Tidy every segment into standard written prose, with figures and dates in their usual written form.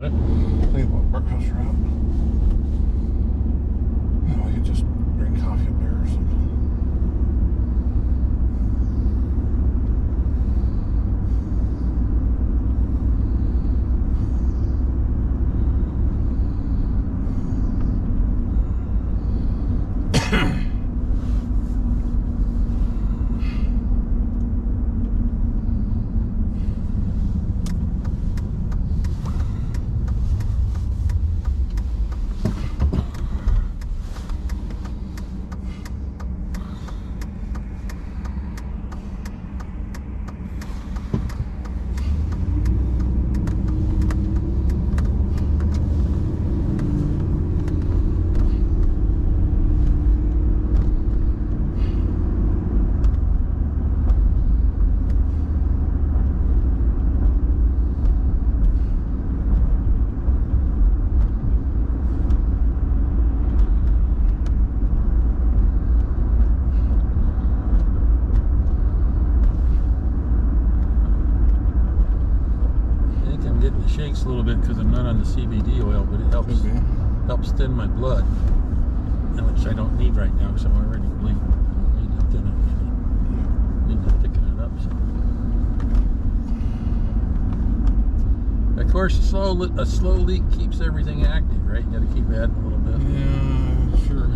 Think about breakfast wrap. You know, you just drink coffee up there or something. Shakes a little bit because I'm not on the CBD oil, but it helps thin my blood, which I don't need right now because I'm already bleeding. I need to thin it. Need to thicken it up. So. Of course, a slow leak keeps everything active, right? You got to keep adding a little bit. Yeah, sure.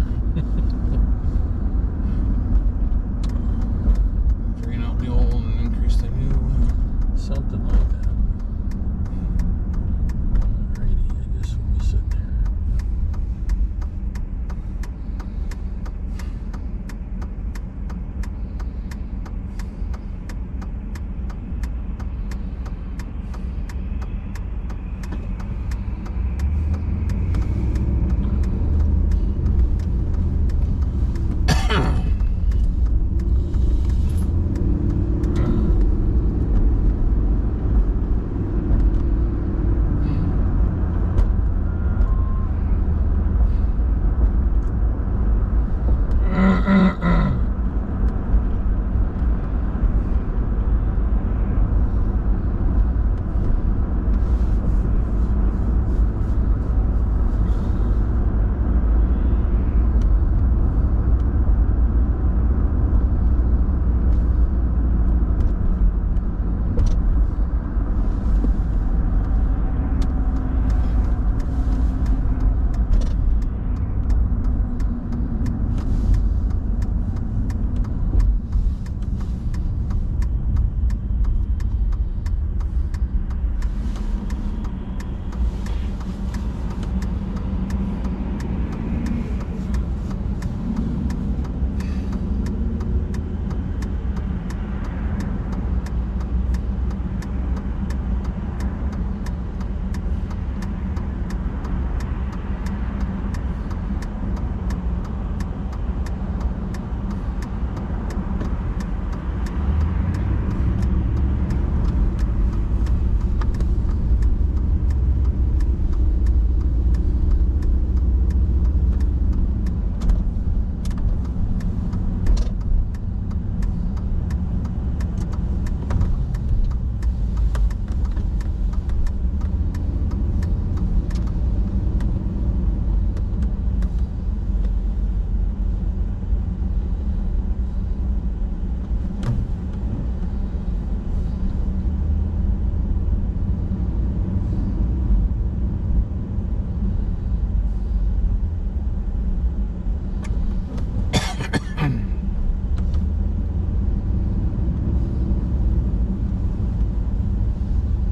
Drain out the old and increase the new. Something like that.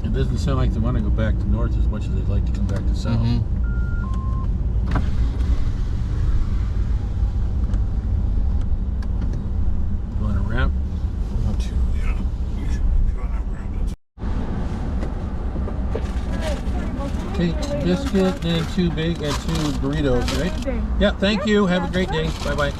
It doesn't sound like they want to go back to north as much as they'd like to come back to south. You want to ramp? Want to, yeah. If you want to ramp it. Okay, biscuit and two burritos, right? Yeah, thank you. Have a great day. Bye-bye.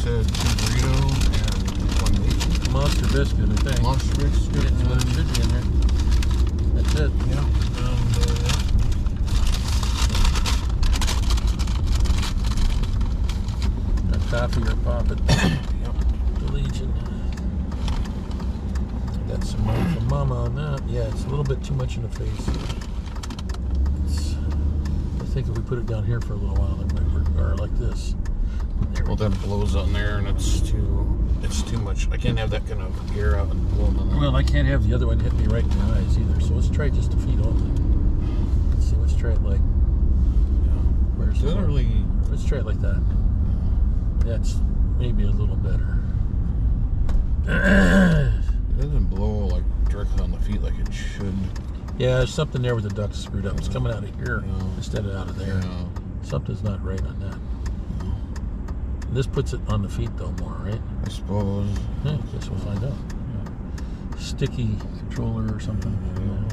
Said 2 burrito and 1 meat. Monster biscuit, I think. Monster biscuit. That's what it should be in there. That's it. Yeah. A coffee or pop it. Yep. got some money from Mama on that. Yeah, it's a little bit too much in the face. I think if we put it down here for a little while, it might work. Or like this. Well, that blows on there, and it's too much. I can't have that kind of air out and blow on there. Well, I can't have the other one hit me right in the eyes either. So let's try just the feet only. Let's see. Let's try it like. Where's the literally? Let's try it like that. That's maybe a little better. It doesn't blow like directly on the feet like it should. Yeah, there's something there with the ducts screwed up. It's coming out of here instead of out of there. Yeah. Something's not right on that. And this puts it on the feet though more, right? I suppose. Yeah, I guess we'll find out. Yeah. Sticky controller or something. Yeah.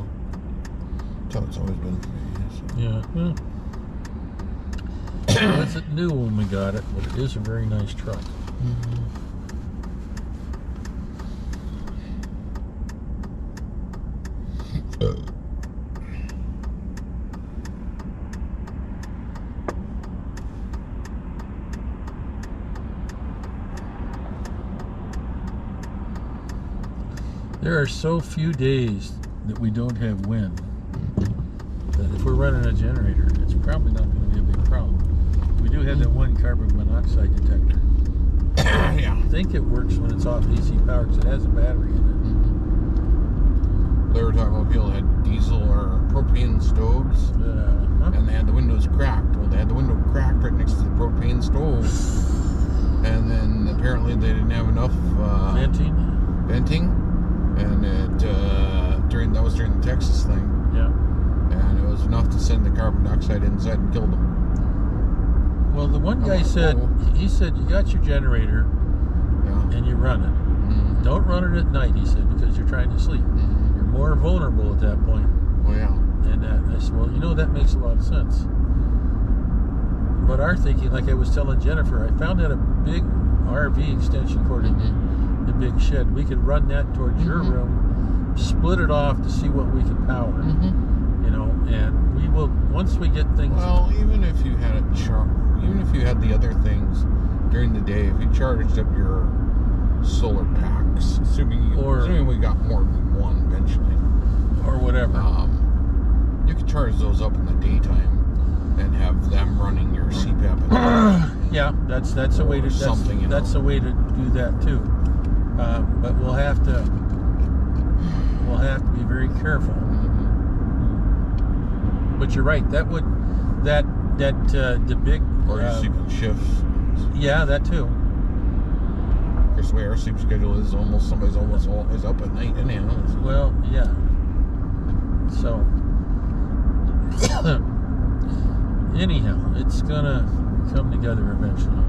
That's how it's always been for me. So. Yeah. It's new when we got it, but it is a very nice truck. There are so few days that we don't have wind that if we're running a generator, it's probably not going to be a big problem. We do have that one carbon monoxide detector. Yeah. I think it works when it's off DC power because it has a battery in They were talking about people that had diesel or propane stoves, and they had the windows cracked. Well, they had the window cracked right next to the propane stove, and then apparently they didn't have enough venting, and it that was during the Texas thing. Yeah. And it was enough to send the carbon dioxide inside and kill them. Well, the one guy said, he said, you got your generator and you run it. Don't run it at night, he said, because you're trying to sleep. You're more vulnerable at that point. Well, yeah. And I said, well, you know, that makes a lot of sense. But our thinking, like I was telling Jennifer, I found that a big RV extension cord in the big shed. We could run that towards your room, split it off to see what we could power. You know, and we will, once we get things... Well, even if you had even if you had the other things during the day, if you charged up your solar packs, assuming we got more than one eventually, or whatever, you could charge those up in the daytime and have them running your CPAP. Yeah, that's a way to that's a way to do that too. But we'll have to be very careful. But you're right. That would the big or your sleeping shifts. Yeah, that too. Because the way our sleep schedule is, somebody's almost always up at night anyhow. Well, yeah. So anyhow, it's gonna come together eventually.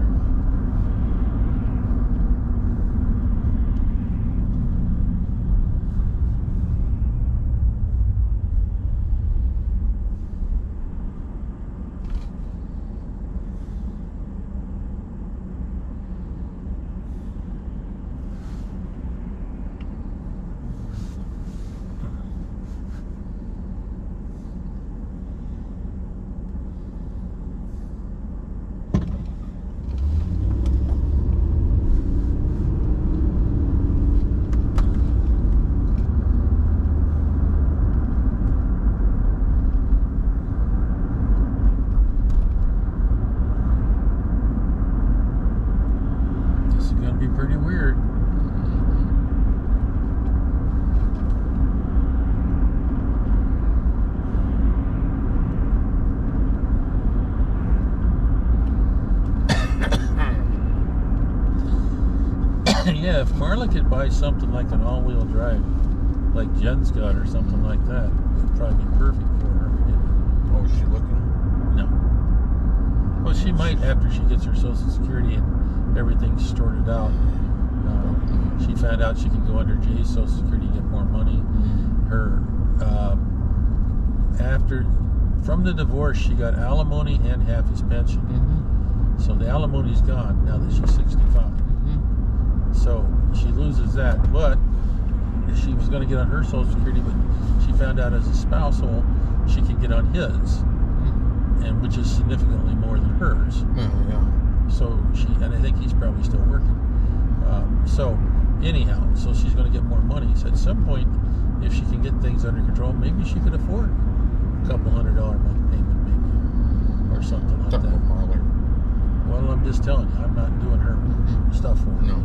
Pretty weird. Yeah, if Marla could buy something like an all-wheel drive, like Jen's got or something like that, it would probably be perfect for her. Oh, is she looking? No. Well, she might after she gets her Social Security and everything's sorted out. She found out she can go under Jay's Social Security and get more money. Her from the divorce, she got alimony and half his pension. So the alimony's gone now that she's 65. So she loses that. But she was going to get on her Social Security, but she found out as a spousal she could get on his, and which is significantly more than hers. Yeah. So and I think he's probably still working. So anyhow, so she's going to get more money. So at some point, if she can get things under control, maybe she could afford a couple $100 a month payment, maybe, or something like that. Well, I'm just telling you, I'm not doing her stuff for her. No.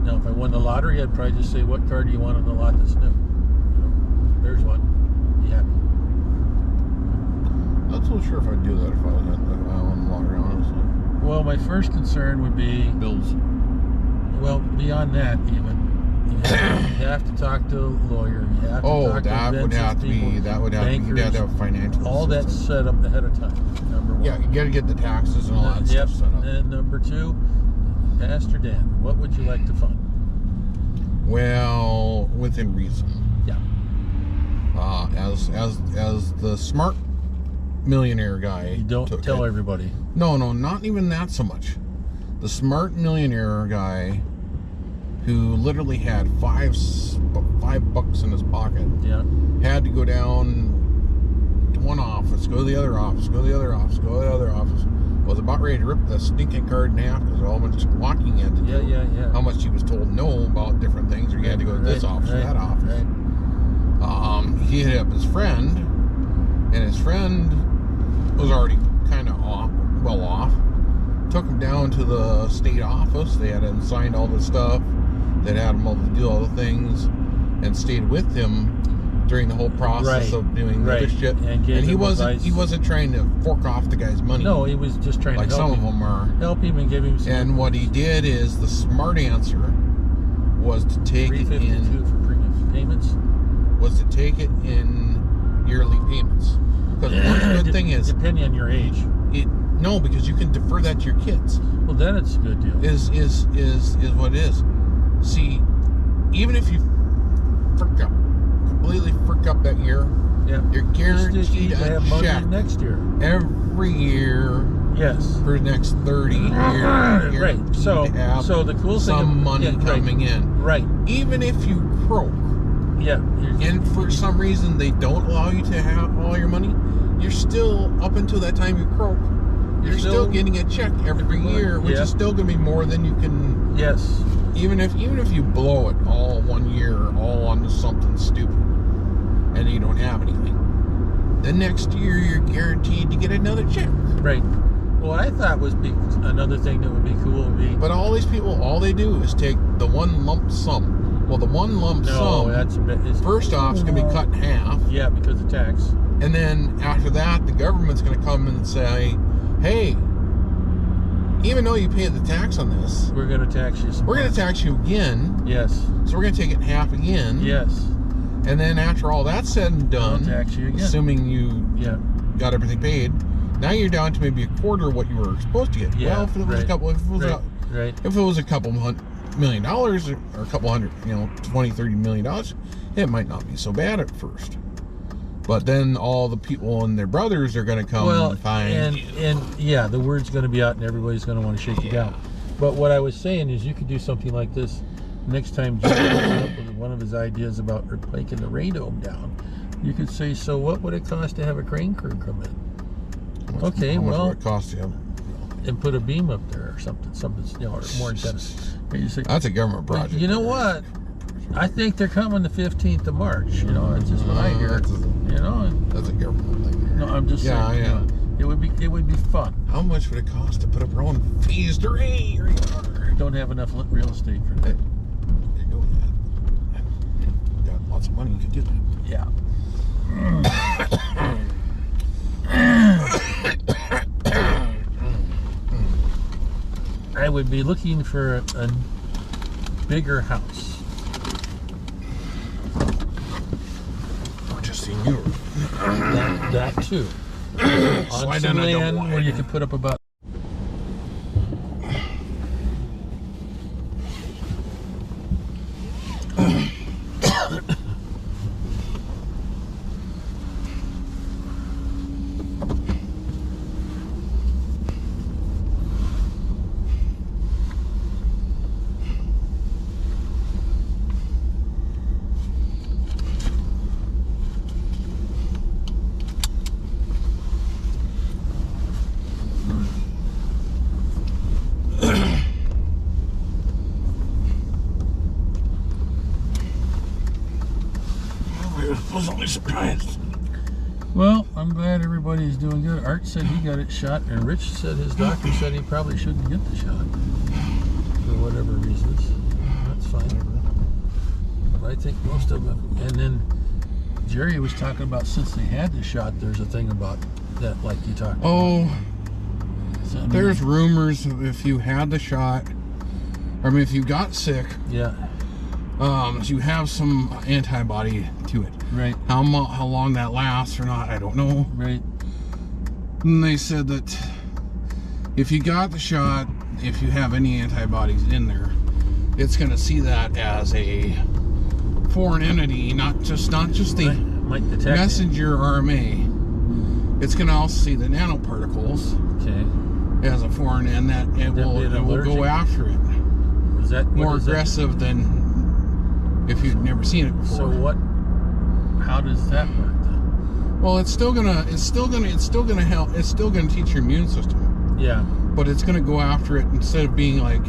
Now, if I won the lottery, I'd probably just say, what car do you want on the lot that's new? You know, there's one. Be happy. Not so sure if I'd do that if I won the lottery, honestly. Well, my first concern would be... Bills. Well, beyond that, even, you have to talk to a lawyer. You have to talk to that would have to people, be, that would have bankers, to be, you'd have to have financial all that's assistance. set up ahead of time, number one. Yeah, you got to get the taxes and all that stuff set up. And number two, Pastor Dan, what would you like to fund? Well, within reason. Yeah. As the smart millionaire guy. You don't tell everybody. No, not even that so much. The smart millionaire guy who literally had $5 in his pocket. Yeah. Had to go down to one office, go to the other office, go to the other office, go to the other office. Was about ready to rip the stinking card in half because of how much walking he had to do. Yeah. How much he was told no about different things, or he had to go to this office or that office. Right. He hit up his friend, and his friend was already kind of well off. Took him down to the state office. They had him sign all the stuff. They had him able to do all the things, and stayed with him during the whole process of doing the other shit. And he wasn't trying to fork off the guy's money. No, he was just trying like to help some him. of them are. Help him and give him some. And what he did is the smart answer was to take it in for premium payments. Was to take it in yearly payments. Because one good thing is depending on your age. No, because you can defer that to your kids. Well, then it's a good deal. Is what it is. See, even if you completely frick up that year, you're guaranteed to have money check next year. Every year. Yes. For the next 30 years. Right. So the cool thing, some money coming in. Right. Even if you croak. Yeah. And for some reason they don't allow you to have all your money, you're still, up until that time you croak, you're still getting a check every year, which is still going to be more than you can. Yes. Even if you blow it all one year, all onto something stupid, and you don't have anything, the next year you're guaranteed to get another check. Right. What I thought was another thing that would be cool would be. But all these people, all they do is take the one lump sum. Well, the one lump sum, first off, is going to be cut in half. Yeah, because of tax. And then after that, the government's going to come and say, hey, even though you paid the tax on this, we're going to tax you some. We're going to tax you again. Yes. So we're going to take it in half again. Yes. And then after all that's said and done, we'll tax you again. Assuming you got everything paid, now you're down to maybe a quarter of what you were supposed to get. Yeah, well, if it was if it was a couple $100 million or a couple hundred, $20-30 million, it might not be so bad at first. But then all the people and their brothers are going to come and find. And the word's going to be out, and everybody's going to want to shake you down. But what I was saying is, you could do something like this next time Jim comes up with one of his ideas about taking the radome down. You could say, so what would it cost to have a crane crew come in? How much would it cost you? And put a beam up there or something or more intense. You say, that's a government project. You know what? I think they're coming the 15th of March. That's just what I hear. That's a government thing. No, I'm just saying. It would be fun. How much would it cost to put up your own phased array? Don't have enough real estate for that. Got lots of money, you could do that. Yeah. I would be looking for a bigger house. Or just in Europe. That too. On some land where you could put up about. pleasantly surprised. Well, I'm glad everybody's doing good. Art said he got it shot, and Rich said his doctor said he probably shouldn't get the shot for whatever reasons. That's fine. But I think most of them. And then Jerry was talking about since they had the shot, there's a thing about that, like you talked about. Oh, So, I mean, there's rumors of if you had the shot, I mean, if you got sick, yeah, you have some antibody to it. right, How long that lasts or not, I don't know. right. And they said that if you got the shot, if you have any antibodies in there, it's going to see that as a foreign entity, not just the Might detect messenger RMA. It's going to also see the nanoparticles Okay. as a foreign, and that it will go after it. Is that More aggressive than if you've never seen it before. So what? How does that work then? Well, it's still gonna help. It's still gonna teach your immune system. Yeah. But it's gonna go after it instead of being like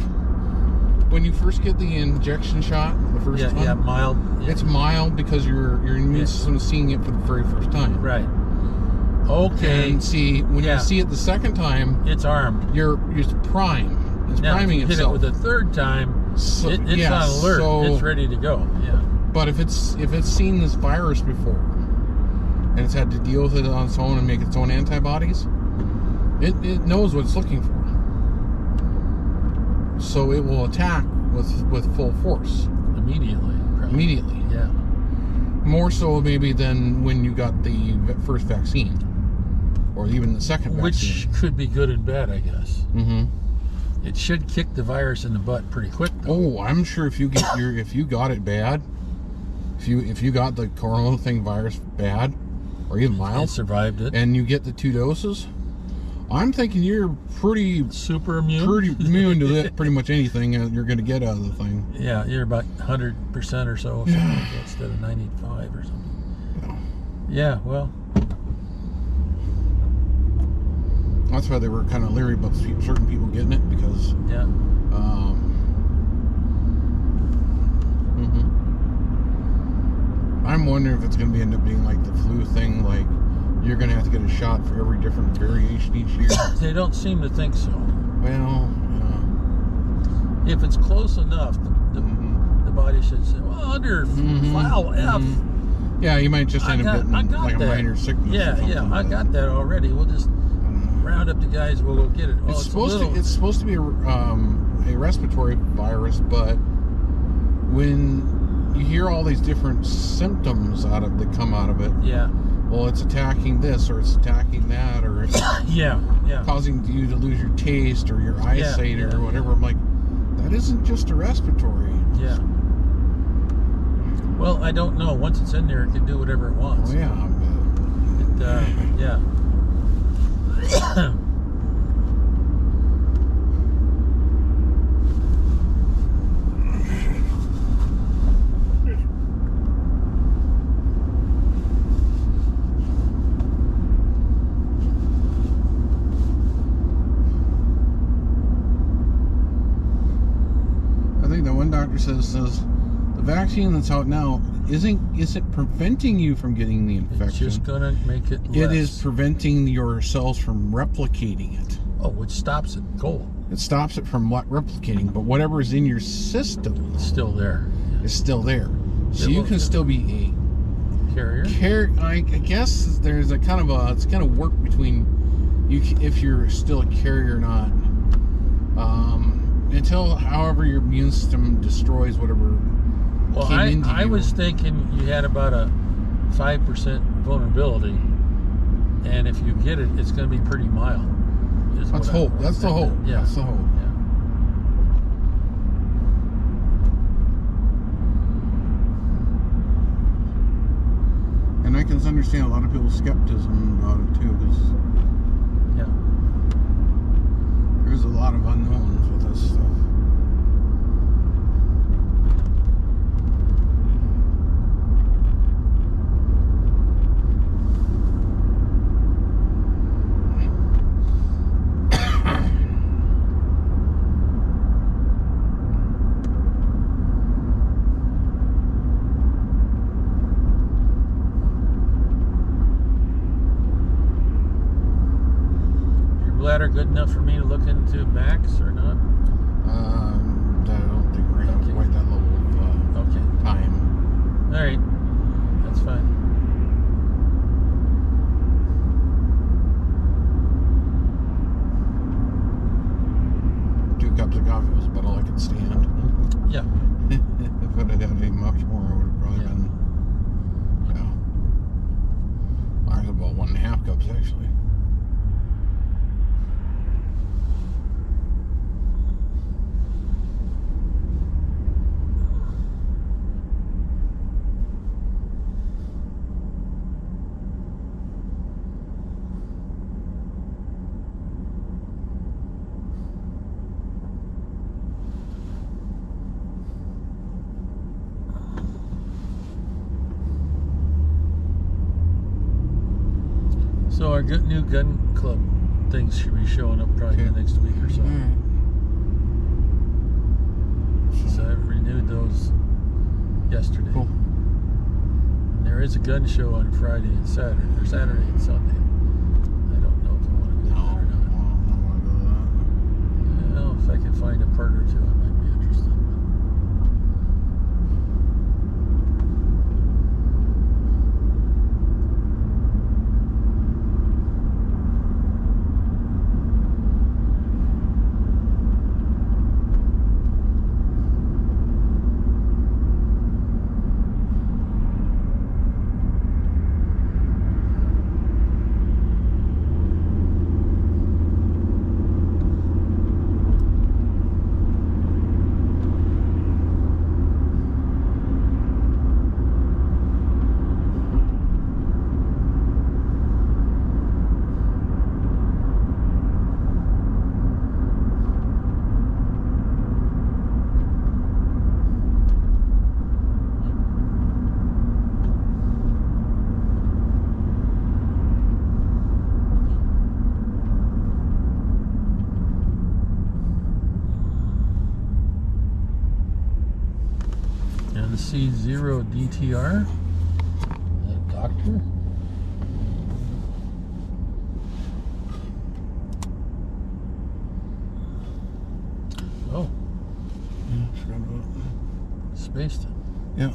when you first get the injection shot the first time. Yeah, mild. Yeah. It's mild because your immune system is seeing it for the very first time. Right. Okay. And see when you see it the second time, it's armed. It's prime. It's Now, priming if you hit itself. it with the third time, So, it's yeah, on alert. so- It's ready to go. Yeah. But if it's seen this virus before and it's had to deal with it on its own and make its own antibodies, it knows what it's looking for. So it will attack with full force Immediately. Probably. immediately. Yeah. More so maybe than when you got the first vaccine or even the second vaccine. Which could be good and bad, I guess. Mm-hmm. It should kick the virus in the butt pretty quick, though. Oh, I'm sure if you got it bad, if you got the corona thing virus bad or even mild, It survived it. and you get the 2 doses, I'm thinking you're pretty Super immune. pretty immune to that, pretty much anything you're going to get out of the thing. Yeah, you're about 100% or so, something like that, instead of 95 or something. Yeah, well, That's why they were kind of leery about certain people getting it because. yeah. I'm wondering if it's going to end up being like the flu thing, like you're going to have to get a shot for every different variation each year. They don't seem to think so. Well, If it's close enough, the body should say, well, under file F. yeah, you might just end up getting like a minor sickness. Yeah, or something yeah, I like got that already. We'll just round up the guys. We'll go get it. Oh, It's supposed to be a respiratory virus, but when you hear all these different symptoms that come out of it, yeah, well, it's attacking this or it's attacking that or it's yeah. causing you to lose your taste or your eyesight or whatever. I'm like, that isn't just a respiratory. Yeah. Well, I don't know. Once it's in there, it can do whatever it wants. Oh yeah. Yeah. I think the one doctor says the vaccine that's out now isn't preventing you from getting the infection. It's just gonna make it less. It is preventing your cells from replicating it. Oh, which stops it cold. It stops it from replicating, but whatever is in your system It's still there. is still there. So you can still be Carrier. I guess there's it's kind of work between you if you're still a carrier or not. Until however your immune system destroys whatever came into you. I was thinking you had about a 5% vulnerability, and if you get it, it's going to be pretty mild. That's hope. That's the hope. Yeah. That's the hope. Yeah. And I can understand a lot of people's skepticism about it too, because there's a lot of unknowns with this stuff. chatter good enough for me to look into Max or not? I don't think we're gonna have quite that level of time. All right, that's fine. 2 cups of coffee was about all I could stand. Yeah. If I'd have had any much more, I would have probably been. Yeah. I was about 1.5 cups actually. So our good new gun club things should be showing up probably the next week or so. So I renewed those yesterday. Cool. And there is a gun show on Friday and Saturday, or Saturday and Sunday. I don't know if I want to go to that or not. I don't want to go to that. Well, if I can find a part or two, I might be interested. C0 DTR, the doctor. Oh, Yeah, forgot about that. spaced it. Yeah.